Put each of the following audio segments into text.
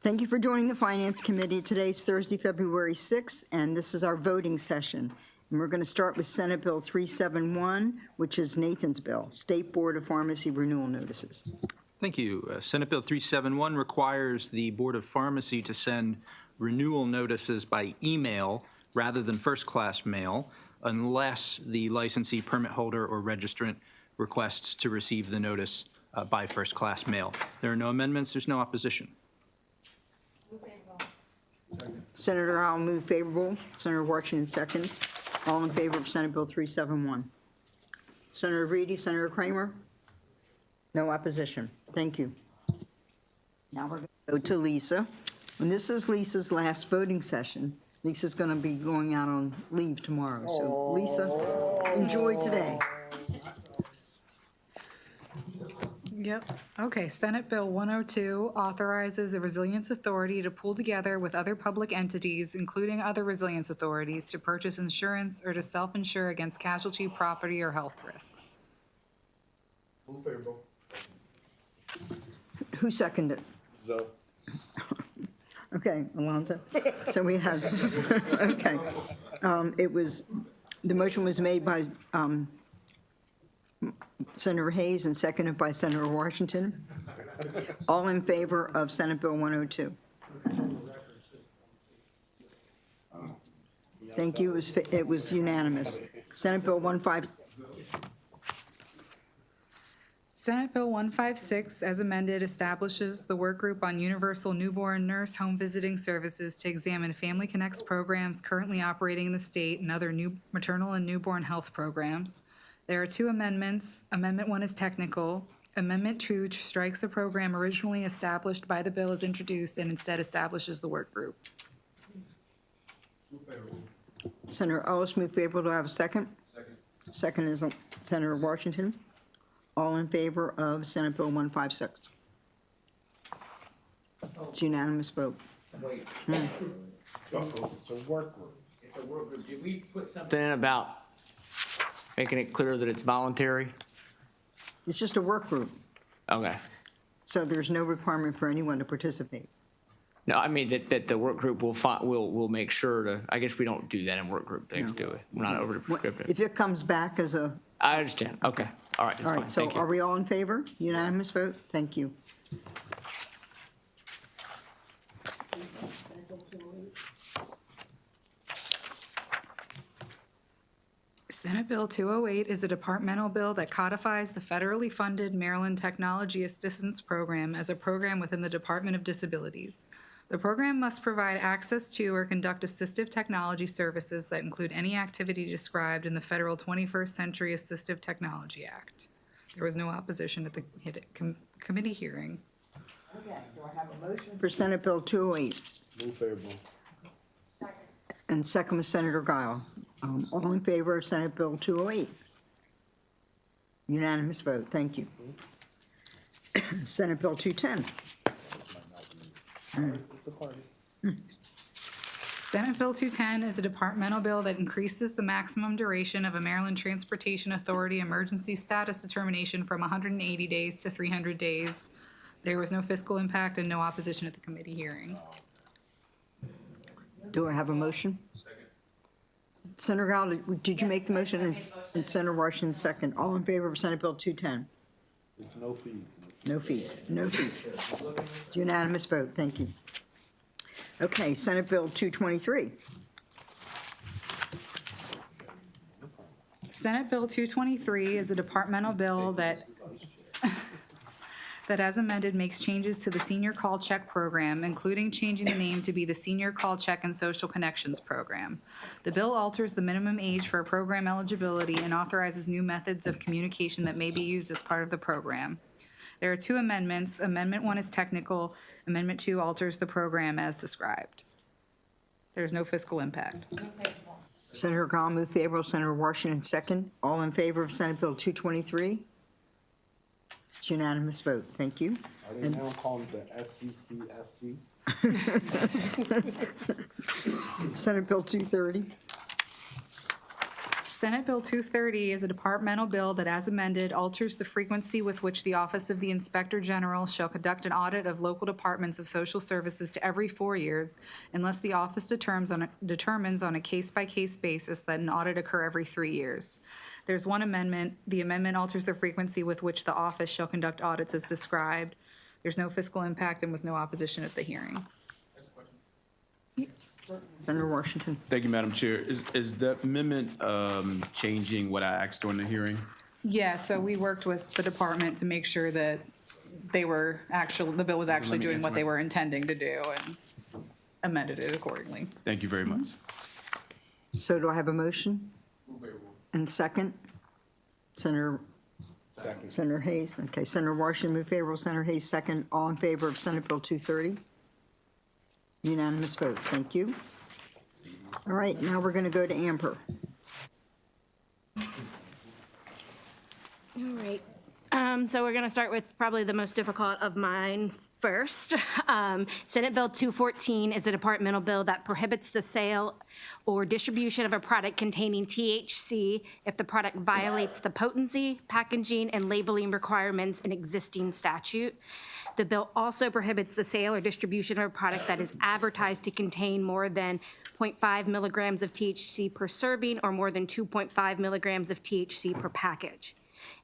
Thank you for joining the Finance Committee. Today's Thursday, February 6th, and this is our voting session. And we're going to start with Senate Bill 371, which is Nathan's bill, State Board of Pharmacy Renewal Notices. Thank you. Senate Bill 371 requires the Board of Pharmacy to send renewal notices by email rather than first-class mail unless the licensee, permit holder, or registrant requests to receive the notice by first-class mail. There are no amendments. There's no opposition. Senator Howell moved favorable. Senator Washington second. All in favor of Senate Bill 371. Senator Reedy, Senator Kramer? No opposition. Thank you. Now we're going to go to Lisa. And this is Lisa's last voting session. Lisa's going to be going out on leave tomorrow. So Lisa, enjoy today. Yep. Okay, Senate Bill 102 authorizes a resilience authority to pool together with other public entities, including other resilience authorities, to purchase insurance or to self-insure against casualty, property, or health risks. Move favorable. Who seconded? Zoe. Okay, Alonzo. So we have, okay. The motion was made by Senator Hayes and seconded by Senator Washington. All in favor of Senate Bill 102? Thank you. It was unanimous. Senate Bill 156, as amended, establishes the work group on universal newborn nurse home visiting services to examine Family Connects programs currently operating in the state and other new maternal and newborn health programs. There are two amendments. Amendment 1 is technical. Amendment 2 strikes a program originally established by the bill as introduced and instead establishes the work group. Senator Ellis moved favorable. Do I have a second? Second. Second is Senator Washington. All in favor of Senate Bill 156? It's unanimous vote. Wait, It's a work group. it's a work group. Did we put something in about making it clear that it's voluntary? It's just a work group, Okay. so there's no requirement for anyone to participate. No, I mean that the work group will make sure to, I guess we don't do that in work group things, do we? We're not over prescriptive. If it comes back as a, I understand. Okay. All right, that's all fine. right, so Thank are you. we all in favor? Unanimous vote? Thank you. Senate Bill 208 is a departmental bill that codifies the federally funded Maryland Technology Assistance Program as a program within the Department of Disabilities. The program must provide access to or conduct assistive technology services that include any activity described in the federal 21st Century Assistive Technology Act. There was no opposition at the committee hearing. Okay, do I have a motion for Senate Bill 208? Move favorable. And second was Senator Guile. All in favor of Senate Bill 208? Unanimous vote, thank you. Senate Bill 210. It's a party. Senate Bill 210 is a departmental bill that increases the maximum duration of a Maryland Transportation Authority emergency status determination from 180 days to 300 days. There was no fiscal impact and no opposition at the committee hearing. Do I have a motion? Second. Senator Guile, did you make the motion? And Senator Washington second. All in favor of Senate Bill 210? It's no fees. No fees, no fees. It's unanimous vote, thank you. Okay, Senate Bill 223. Senate Bill 223 is a departmental bill that as amended makes changes to the Senior Call Check Program, including changing the name to be the Senior Call Check and Social Connections Program. The bill alters the minimum age for program eligibility and authorizes new methods of communication that may be used as part of the program. There are two amendments. Amendment 1 is technical. Amendment 2 alters the program as described. There is no fiscal impact. Senator Guile moved favorable. Senator Washington second. All in favor of Senate Bill 223? It's unanimous vote, thank you. Are they now calling it the SCCSC? Senate Bill 230. Senate Bill 230 is a departmental bill that, as amended, alters the frequency with which the Office of the Inspector General shall conduct an audit of local departments of social services to every 4 years, unless the office determines on a case-by-case basis that an audit occur every 3 years. There's one amendment. The amendment alters the frequency with which the office shall conduct audits as described. There's no fiscal impact and was no opposition at the hearing. Senator Washington. Thank you, Madam Chair. Is the amendment changing what I asked during the hearing? Yeah, so we worked with the department to make sure that they were the bill was actually me doing answer what they my- were intending to do and amended it accordingly. Thank you very much. So do I have a motion? And second? Senator Hayes. Okay, Senator Washington move favorable, Senator Hayes second. All in favor of Senate Bill 230? Unanimous vote. Thank you. All right, now we're going to go to Amber. All right. So we're going to start with probably the most difficult of mine first. Senate Bill 214 is a departmental bill that prohibits the sale or distribution of a product containing THC if the product violates the potency, packaging, and labeling requirements in existing statute. The bill also prohibits the sale or distribution of a product that is advertised to contain more than 0.5 milligrams of THC per serving or more than 2.5 milligrams of THC per package.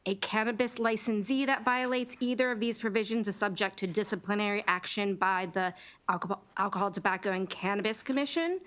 A cannabis licensee that violates either of these provisions is subject to disciplinary action by the Alcohol, Tobacco, and Cannabis Commission.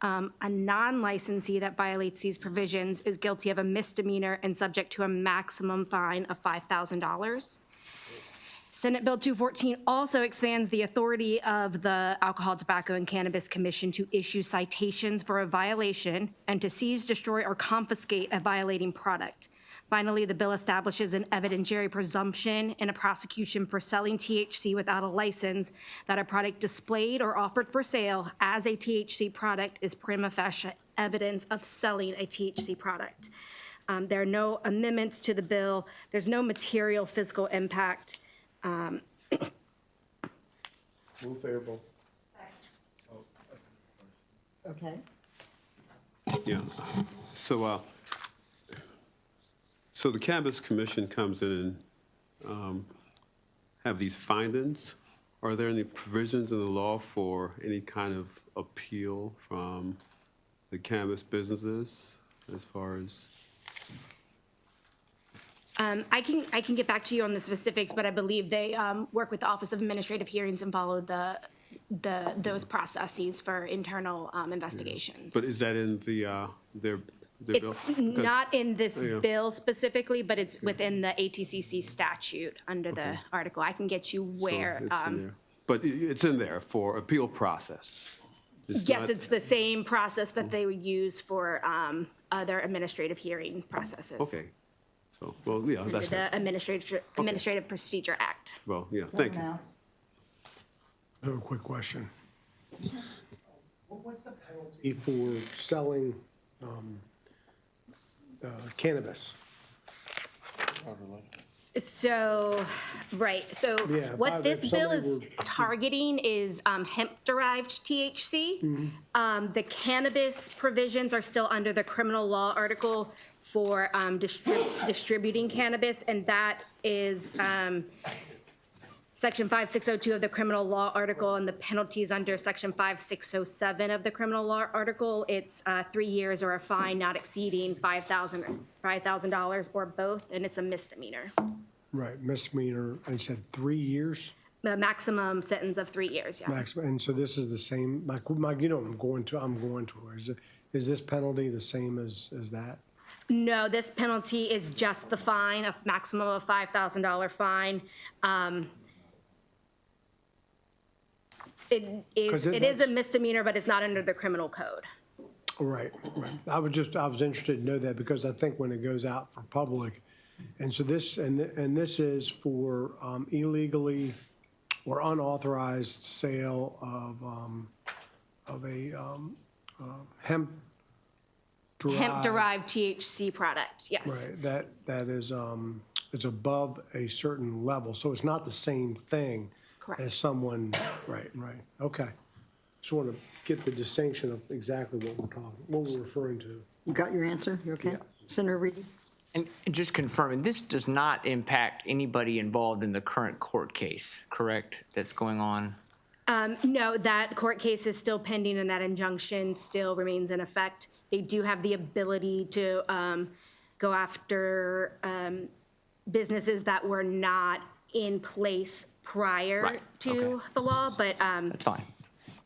A non-licensee that violates these provisions is guilty of a misdemeanor and subject to a maximum fine of $5,000. Senate Bill 214 also expands the authority of the Alcohol, Tobacco, and Cannabis Commission to issue citations for a violation and to seize, destroy, or confiscate a violating product. Finally, the bill establishes an evidentiary presumption in a prosecution for selling THC without a license that a product displayed or offered for sale as a THC product is prima facie evidence of selling a THC product. There are no amendments to the bill. There's no material physical impact. Move favorable. Okay. Yeah, so the Cannabis Commission comes in and have these findings. Are there any provisions in the law for any kind of appeal from the cannabis businesses as far as? I can get back to you on the specifics, but I believe they work with the Office of Administrative Hearings and follow those processes for internal investigations. But is that in their bill? It's not in this Yeah. bill specifically, but it's within the ATCC statute under the article. I can get you where. It's in there. But it's in there for appeal process? Yes, not- it's the same process that they would use for other administrative hearing processes. Okay. So, well, yeah, Under that's, the Administrative Procedure Act. well, yeah, thank you. Mouse. I have a quick question. What's the penalty for selling cannabis? So, right, so Yeah, if what this if bill somebody is were- targeting is hemp-derived THC. The cannabis provisions are still under the criminal law article for distributing cannabis, and that is Section 5602 of the criminal law article, and the penalties under Section 5607 of the criminal law article. It's 3 years or a fine not exceeding $5,000 or both, and it's a misdemeanor. Right, misdemeanor, I said 3 years The maximum sentence of 3 years, yeah. maximum, and so this is the same, you know, I'm going to, is this penalty the same as that? No, this penalty is just the fine, a maximum of $5,000 fine. It is a misdemeanor, but it's not under the criminal code. Right, right. I was interested to know that because I think when it goes out for public, and so this, and this is for illegally or unauthorized sale of a hemp-derived. Hemp-derived THC product, yes. Right, that is, it's above a certain level, so it's not the same thing Correct. as someone, right, okay. Just want to get the distinction of exactly what we're referring to. You got your answer? You okay? Senator Reedy? And just confirming, this does not impact anybody involved in the current court case, correct, that's going on? No, that court case is still pending and that injunction still remains in effect. They do have the ability to go after businesses that were not in place prior Right, to okay. the law, but That's fine.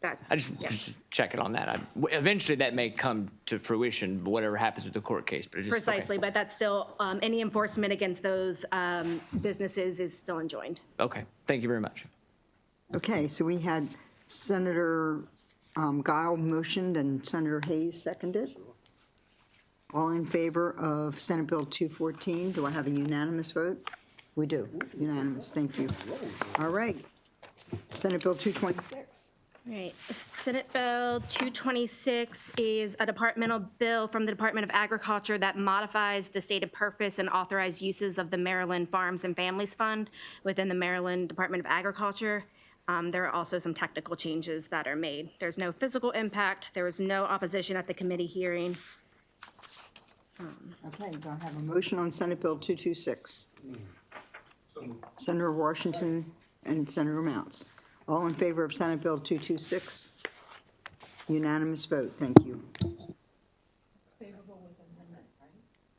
that's. I just check it on that. Eventually, that may come to fruition, whatever happens with the court case, but it just. okay. Precisely, but that's still, any enforcement against those businesses is still enjoined. Okay, thank you very much. Okay, so we had Senator Guile motioned and Senator Hayes seconded. All in favor of Senate Bill 214, do I have a unanimous vote? We do, unanimous, thank you. All right, Senate Bill 226. All right, Senate Bill 226 is a departmental bill from the Department of Agriculture that modifies the stated purpose and authorized uses of the Maryland Farms and Families Fund within the Maryland Department of Agriculture. There are also some technical changes that are made. There's no physical impact. There was no opposition at the committee hearing. Okay, do I have a motion on Senate Bill 226? Senator Washington and Senator Mounts. All in favor of Senate Bill 226? Unanimous vote, thank you. Favorable with amendment, right?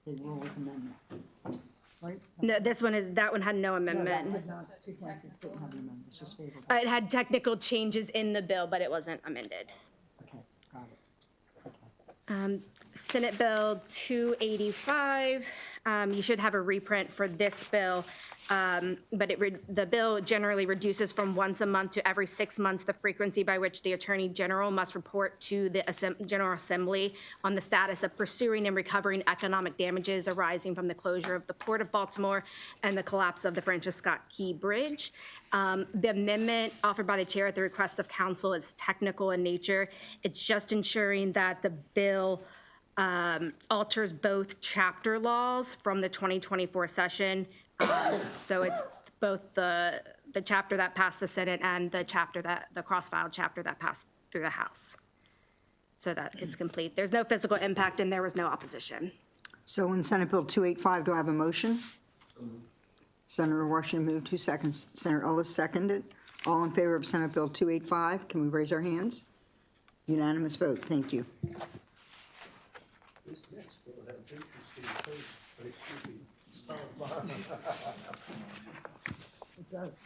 Favorable with amendment. Right? No, that one had no amendment. 226 didn't have an amendment, it's just favorable. It had technical changes in the bill, but it wasn't amended. Okay, got it. Senate Bill 285, you should have a reprint for this bill, but the bill generally reduces from once a month to every 6 months the frequency by which the Attorney General must report to the General Assembly on the status of pursuing and recovering economic damages arising from the closure of the Port of Baltimore and the collapse of the Francis Scott Key Bridge. The amendment offered by the chair at the request of council is technical in nature. It's just ensuring that the bill alters both chapter laws from the 2024 session. So it's both the chapter that passed the Senate and the cross-filed chapter that passed through the House. So that it's complete. There's no physical impact and there was no opposition. So in Senate Bill 285, do I have a motion? Senator Washington moved, 2 seconds. Senator Ellis seconded. All in favor of Senate Bill 285, can we raise our hands? Unanimous vote, thank you. This next bill has interesting things, but it should be. It does.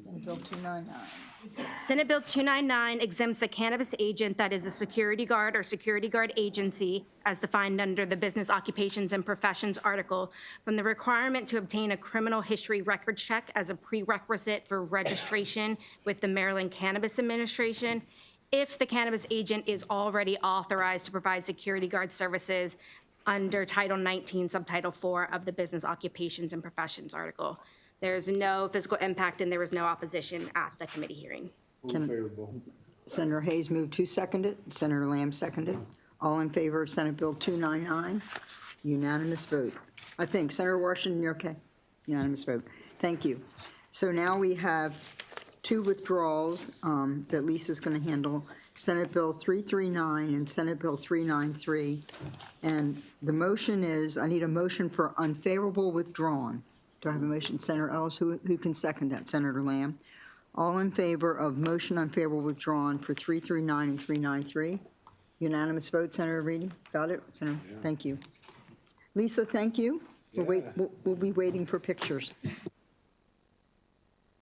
Senate Bill 299. Senate Bill 299 exempts a cannabis agent that is a security guard or security guard agency, as defined under the Business Occupations and Professions article, from the requirement to obtain a criminal history record check as a prerequisite for registration with the Maryland Cannabis Administration, if the cannabis agent is already authorized to provide security guard services under Title 19, Subtitle 4 of the Business Occupations and Professions article. There's no physical impact and there was no opposition at the committee hearing. Move favorable. Senator Hayes moved, 2 seconded. Senator Lamb seconded. All in favor of Senate Bill 299? Unanimous vote. I think. Senator Washington, you're okay? Unanimous vote. Thank you. So now we have 2 withdrawals that Lisa's going to handle. Senate Bill 339 and Senate Bill 393. And the motion is, I need a motion for unfavorable withdrawn. Do I have a motion? Senator Ellis, who can second that? Senator Lamb. All in favor of motion unfavorable withdrawn for 339 and 393? Unanimous vote, Senator Reedy? Got it? Senator, thank you. Lisa, thank you. We'll be waiting for pictures.